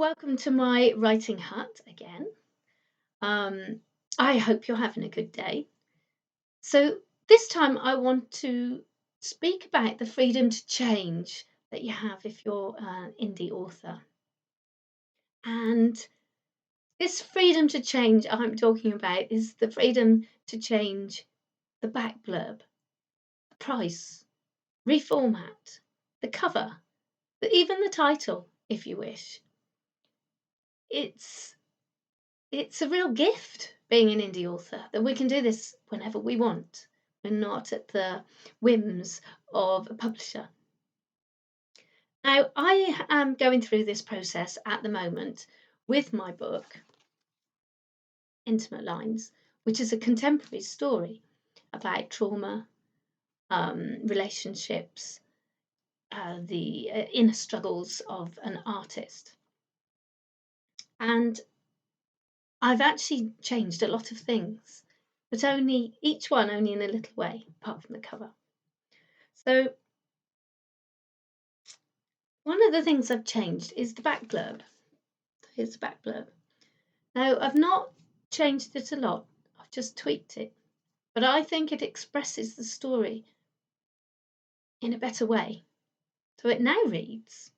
welcome to my writing hut again. Um, I hope you're having a good day. So, this time I want to speak about the freedom to change that you have if you're an indie author. And this freedom to change I'm talking about is the freedom to change the back blurb, the price, reformat, the cover, even the title, if you wish. It's It's a real gift being an indie author that we can do this whenever we want. We're not at the whims of a publisher. Now, I am going through this process at the moment with my book, Intimate Lines, which is a contemporary story about trauma, relationships, the inner struggles of an artist. And I've actually changed a lot of things, but each one only in a little way, apart from the cover. So one of the things I've changed is the back blurb. Here's the back blurb. Now, I've not changed it a lot, I've just tweaked it, but I think it expresses the story in a better way. So it now reads,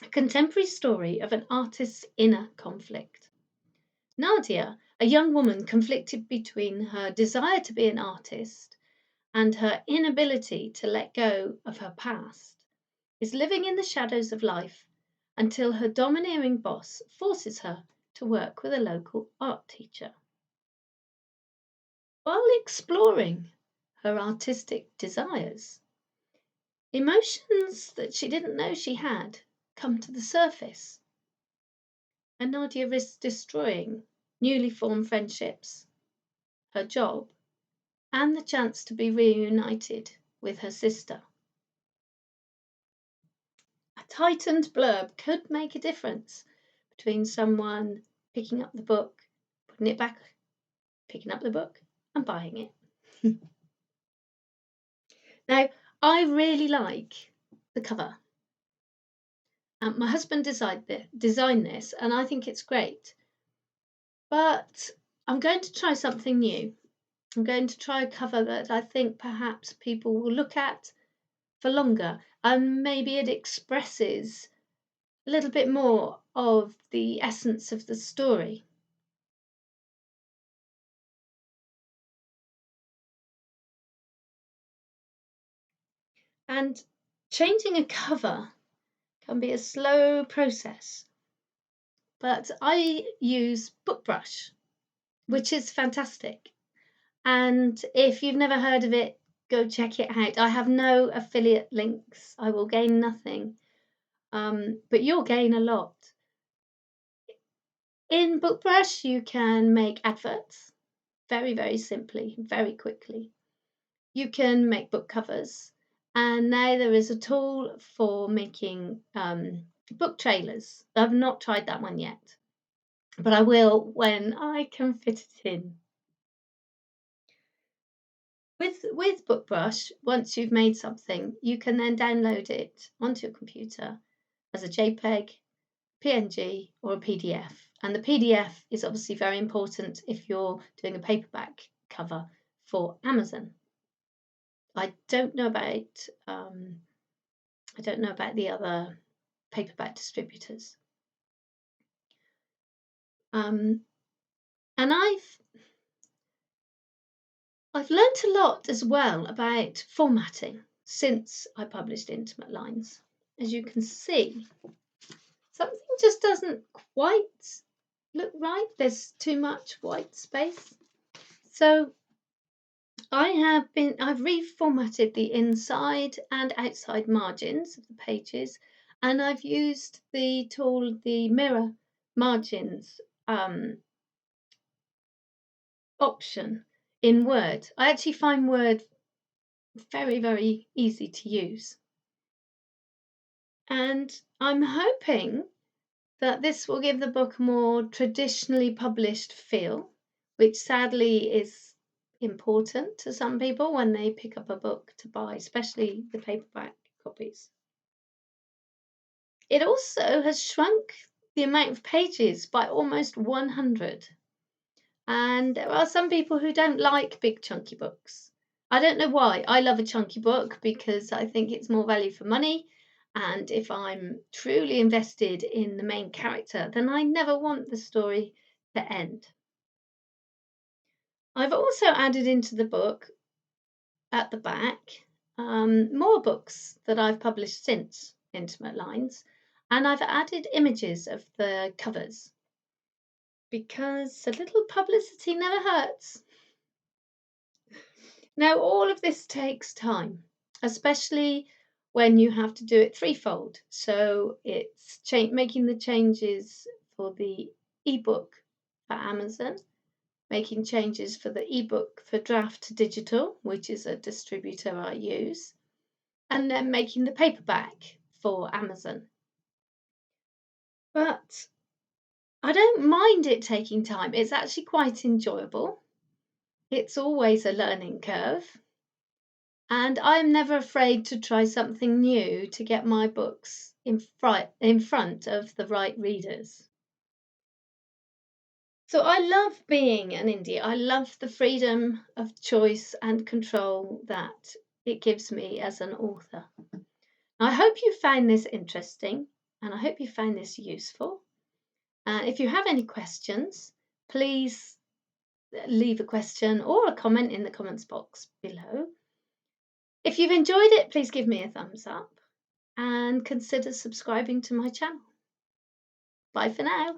a contemporary story of an artist's inner conflict. Nadia, a young woman conflicted between her desire to be an artist and her inability to let go of her past, is living in the shadows of life until her domineering boss forces her to work with a local art teacher. While exploring her artistic desires, emotions that she didn't know she had come to the surface, and Nadia risks destroying newly formed friendships, her job, and the chance to be reunited with her sister. A tightened blurb could make a difference between someone picking up the book, putting it back, picking up the book, and buying it. Now, I really like the cover. My husband designed this, and I think it's great. But I'm going to try something new. I'm going to try a cover that I think perhaps people will look at for longer, and maybe it expresses a little bit more of the essence of the story. And changing a cover can be a slow process, but I use BookBrush, which is fantastic. And if you've never heard of it, go check it out. I have no affiliate links. I will gain nothing, but you'll gain a lot. In BookBrush, you can make adverts very, very simply, very quickly. You can make book covers, and now there is a tool for making book trailers. I've not tried that one yet, but I will when I can fit it in. With BookBrush, once you've made something, you can then download it onto your computer as a JPEG, PNG, or a PDF. And the PDF is obviously very important if you're doing a paperback cover for Amazon. I don't know about the other paperback distributors. And I've learnt a lot as well about formatting since I published Intimate Lines. As you can see, something just doesn't quite look right. There's too much white space. So I've reformatted the inside and outside margins of the pages, and I've used the tool, the mirror margins option in Word. I actually find Word very, very easy to use. And I'm hoping that this will give the book a more traditionally published feel, which sadly is important to some people when they pick up a book to buy, especially the paperback copies. It also has shrunk the amount of pages by almost 100. And there are some people who don't like big chunky books. I don't know why. I love a chunky book because I think it's more value for money. And if I'm truly invested in the main character, then I never want the story to end. I've also added into the book at the back more books that I've published since Intimate Lines, and I've added images of the covers because a little publicity never hurts. Now, all of this takes time, especially when you have to do it threefold. So it's making the changes for the ebook for Amazon, making changes for the ebook for Draft to Digital, which is a distributor I use, and then making the paperback for Amazon. But I don't mind it taking time. It's actually quite enjoyable. It's always a learning curve. And I'm never afraid to try something new to get my books in front of the right readers. So I love being an indie. I love the freedom of choice and control that it gives me as an author. I hope you found this interesting and I hope you found this useful. If you have any questions, please leave a question or a comment in the comments box below. If you've enjoyed it, please give me a thumbs up and consider subscribing to my channel. Bye for now.